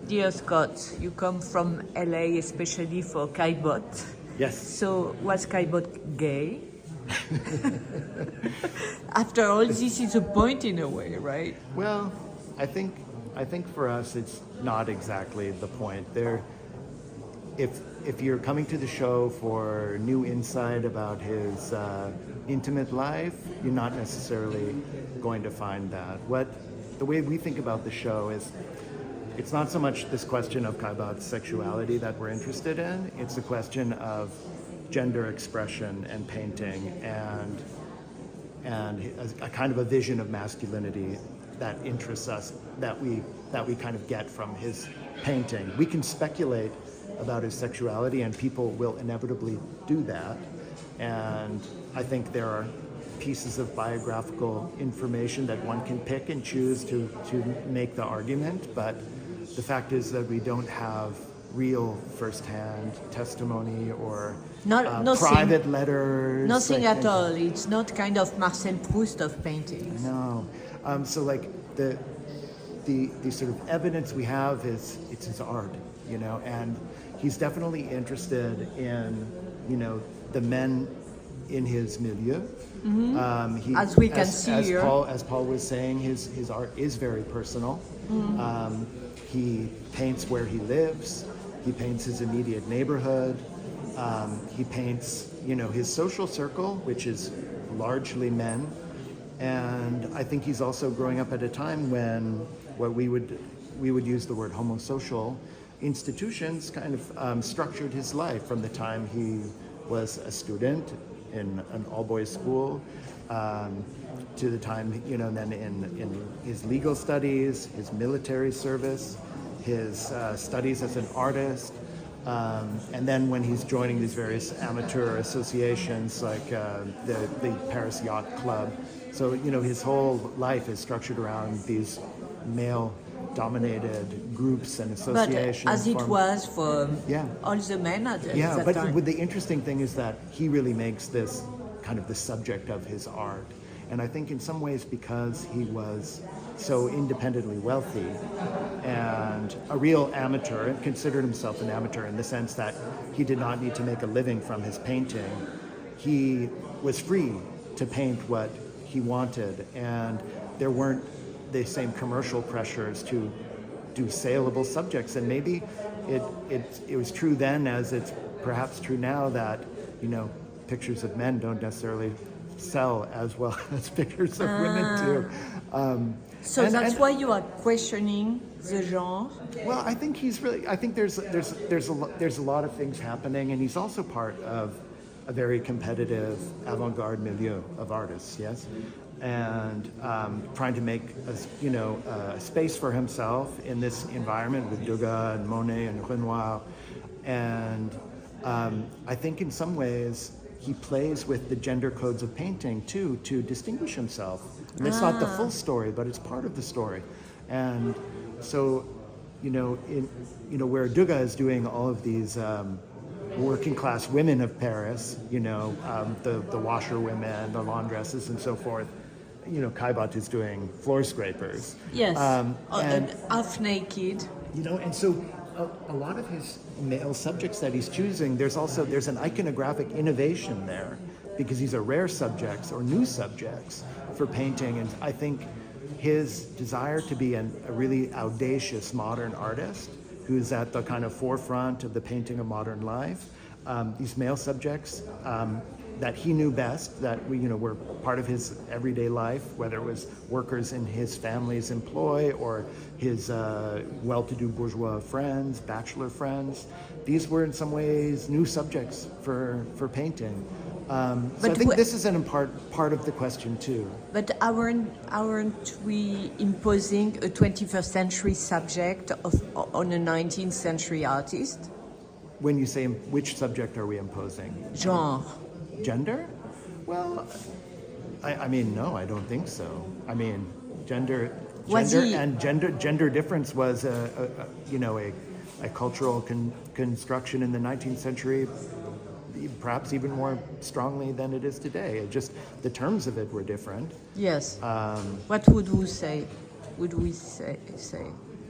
Dear Scott, you come from LA especially for Caillebotte. Yes. So was Caillebotte gay? After all, this is a point in a way, right? Well, I think for us it's not exactly the point. If you're coming to the show for new insight about his intimate life, you're not necessarily going to find that. The way we think about the show is, it's not so much this question of Caillebotte's sexuality that we're interested in. It's a question of gender expression and painting and a kind of a vision of masculinity that interests us, that we kind of get from his painting. We can speculate about his sexuality, and people will inevitably do that. And I think there are pieces of biographical information that one can pick and choose to make the argument, but the fact is that we don't have real first-hand testimony or private letters. Nothing at all. It's not kind of Marcel Proust of paintings. No. So like the sort of evidence we have is it's his art, and he's definitely interested in, the men in his milieu. Mm-hmm. As we can see here. As Paul was saying, his art is very personal. Mm-hmm. He paints where he lives. He paints his immediate neighborhood. He paints, his social circle, which is largely men. And I think he's also growing up at a time when what we would use the word homosocial institutions kind of structured his life, from the time he was a student in an all-boys school to the time, then in his legal studies, his military service, his studies as an artist, and then when he's joining these various amateur associations like the Paris Yacht Club. So, his whole life is structured around these male-dominated groups and associations. But as it was for all the men at that time. But the interesting thing is that he really makes this kind of the subject of his art. And I think in some ways, because he was so independently wealthy and a real amateur, and considered himself an amateur in the sense that he did not need to make a living from his painting, he was free to paint what he wanted, and there weren't the same commercial pressures to do saleable subjects. And maybe it was true then, as it's perhaps true now, that pictures of men don't necessarily sell as well as pictures of women do. So that's why you are questioning the genre. Well, I think there's a lot of things happening, and he's also part of a very competitive avant-garde milieu of artists, yes, and trying to make a space for himself in this environment with Degas and Monet and Renoir, and I think in some ways he plays with the gender codes of painting too, to distinguish himself. And it's not the full story, but it's part of the story. And so, where Degas is doing all of these working class women of Paris, the washerwomen, the laundresses, and so forth, Caillebotte is doing floor scrapers. Yes, and half naked. And so a lot of his male subjects that he's choosing, there's an iconographic innovation there, because these are rare subjects or new subjects for painting. And I think his desire to be a really audacious modern artist who's at the kind of forefront of the painting of modern life, these male subjects that he knew best, that were part of his everyday life, whether it was workers in his family's employ or his well-to-do bourgeois friends, bachelor friends. These were in some ways new subjects for painting. So I think this is an part of the question too. But aren't we imposing a 21st century subject on a 19th century artist? When you say which subject are we imposing? Genre. Gender? Well, I mean, no, I don't think so. I mean, gender difference was a cultural construction in the 19th century, perhaps even more strongly than it is today. Just the terms of it were different. Yes. What would we say?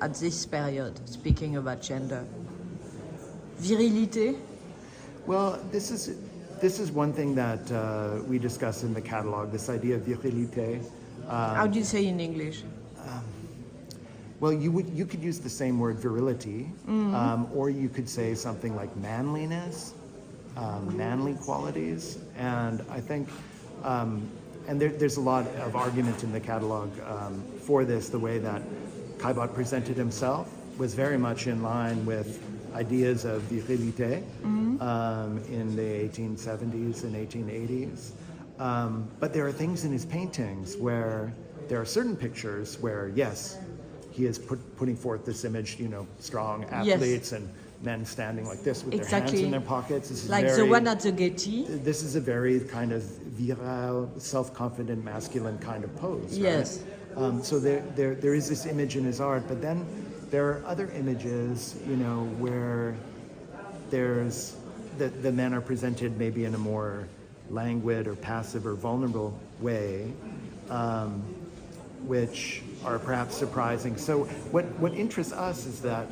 at this period, speaking about gender? Virilité? Well, this is one thing that we discuss in the catalog, this idea of virilité. How do you say in English? Well, you could use the same word, virility, or you could say something like manliness, manly qualities, and I think, and there's a lot of argument in the catalog for this. The way that Caillebotte presented himself was very much in line with ideas of virilité in the 1870s and 1880s. But there are things in his paintings where there are certain pictures where, yes, he is putting forth this image, strong athletes and men standing like this with their hands in their pockets. This is like the one at the Getty. This is a very kind of virile, self-confident, masculine kind of pose. Yes. Right? So there is this image in his art, but then there are other images, where there's the men are presented maybe in a more languid or passive or vulnerable way, which are perhaps surprising. So what interests us is that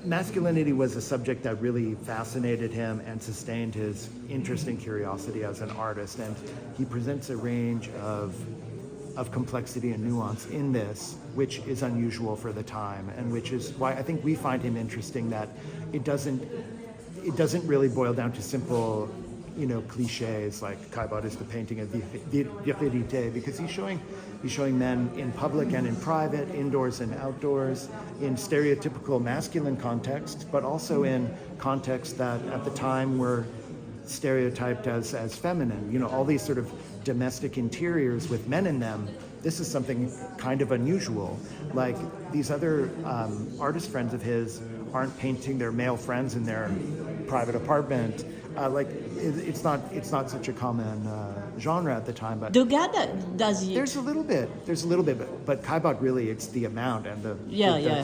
masculinity was a subject that really fascinated him and sustained his interest and curiosity as an artist, and he presents a range of complexity and nuance in this, which is unusual for the time, and which is why I think we find him interesting, that it doesn't really boil down to simple cliches like Caillebotte is the painting of virilité, because he's showing men in public and in private, indoors and outdoors, in stereotypical masculine context, but also in contexts that at the time were stereotyped as feminine. All these sort of domestic interiors with men in them. This is something kind of unusual. Like these other artist friends of his aren't painting their male friends in their private apartment. It's not such a common genre at the time. But Degas does it. There's a little bit, but Caillebotte really, it's the amount and the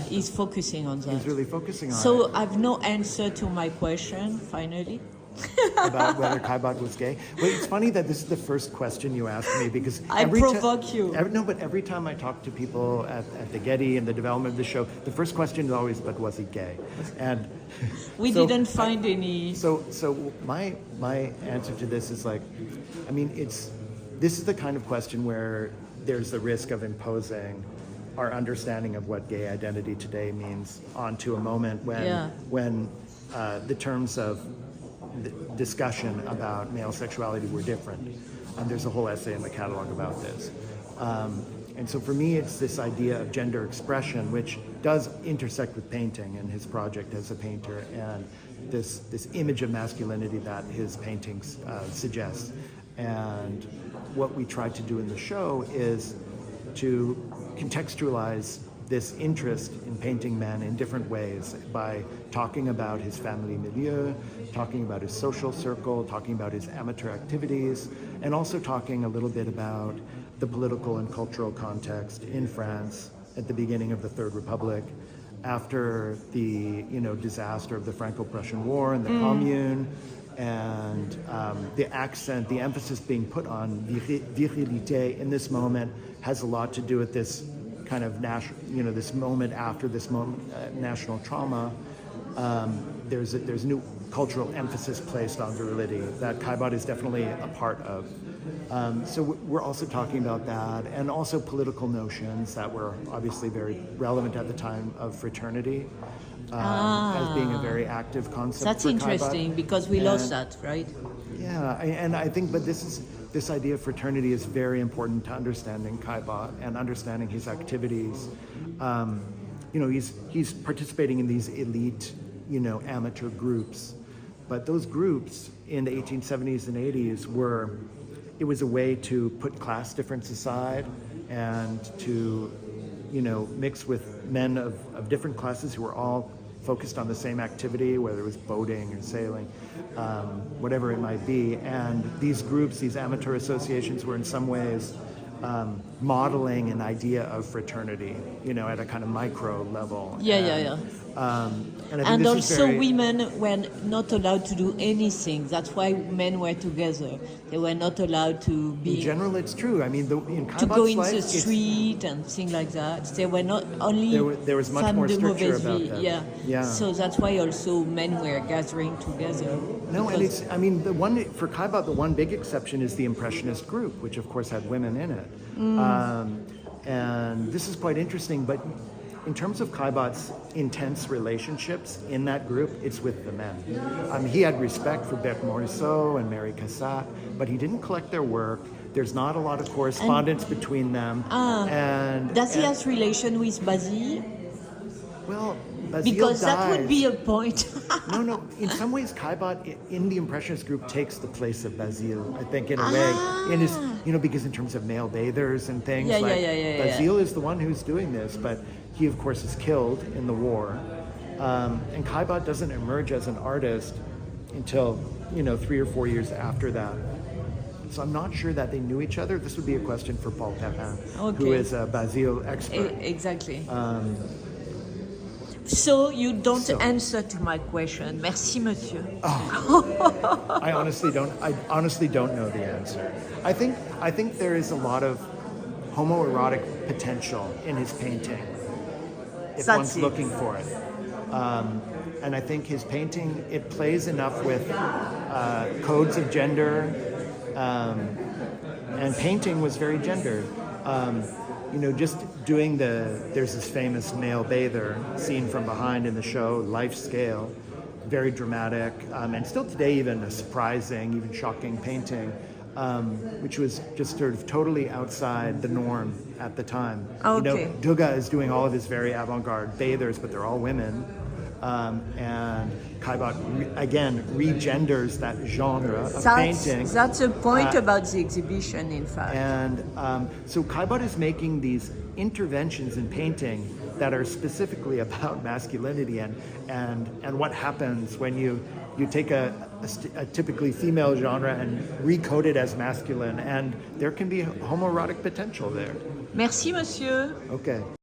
he's focusing on that. He's really focusing on it. So I've no answer to my question. Finally. About whether Caillebotte was gay. Well, it's funny that this is the first question you asked me, because I provoke you. But every time I talk to people at the Getty and the development of the show, the first question is always, but was he gay? And we didn't find any. So my answer to this is this is the kind of question where there's the risk of imposing our understanding of what gay identity today means onto a moment when the terms of the discussion about male sexuality were different. And there's a whole essay in the catalog about this. And so for me, it's this idea of gender expression, which does intersect with painting and his project as a painter, and this image of masculinity that his paintings suggest. And what we tried to do in the show is to contextualize this interest in painting men in different ways by talking about his family milieu, talking about his social circle, talking about his amateur activities, and also talking a little bit about the political and cultural context in France at the beginning of the Third Republic, after the disaster of the Franco-Prussian War and the Commune, and the emphasis being put on virilité in this moment has a lot to do with this kind of this moment after this national trauma. There's a new cultural emphasis placed on virility that Caillebotte is definitely a part of. So we're also talking about that, and also political notions that were obviously very relevant at the time of fraternity, as being a very active concept. That's for interesting, Caillebotte. because we lost that, right? Yeah, and I think, but this idea of fraternity is very important to understanding Caillebotte and understanding his activities. He's participating in these elite, amateur groups, but those groups in the 1870s and 80s it was a way to put class difference aside and to, mix with men of different classes who were all focused on the same activity, whether it was boating or sailing, whatever it might be. And these groups, these amateur associations, were in some ways modeling an idea of fraternity, at a kind of micro level. Yeah. And I think And this also is very, women were not allowed to do anything. That's why men were together. They were not allowed to in be general, it's true. I mean, in to Caillebotte's go in life, the it's- street and things like that. They were not only There was much femmes more de stricture mauvaise about vie. that. Yeah. Yeah. So that's why also men were gathering together. No, and because- it's, I mean, for Caillebotte, the one big exception is the Impressionist group, which of course had women in it. And this is quite interesting, but in terms of Caillebotte's intense relationships in that group, it's with the men. He had respect for Berthe-Morisot and Mary Cassatt, but he didn't collect their work. There's not a lot of correspondence between them. And Does he and- have relation with Basile? Well, Basile Because that would dies. be a point. No. In some ways, Caillebotte in the Impressionist group takes the place of Basile, I think, in a way. In his, because in terms of male bathers and things, Yeah, like yeah. Basile is the one who's doing this, but he, of course, is killed in the war. And Caillebotte doesn't emerge as an artist until, 3 or 4 years after that. So I'm not sure that they knew each other. This would be a question for Paul Perrin, who Okay. is a Basile expert. Exactly. So you don't answer to my question. Merci, monsieur. I honestly don't know the answer. I think there is a lot of homoerotic potential in his painting, if That's one's it. looking for it. And I think his painting, it plays enough with codes of gender, and painting was very gendered. Just doing there's this famous male bather seen from behind in the show, life scale, very dramatic, and still today even a surprising, even shocking painting, which was just sort of totally outside the norm at the time. Okay. Degas is doing all of his very avant-garde bathers, but they're all women. And Caillebotte, again, regenders that genre of painting. That's a point about the exhibition, in fact. And so Caillebotte is making these interventions in painting that are specifically about masculinity and what happens when you take a typically female genre and recode it as masculine, and there can be homoerotic potential there. Merci, monsieur. Okay.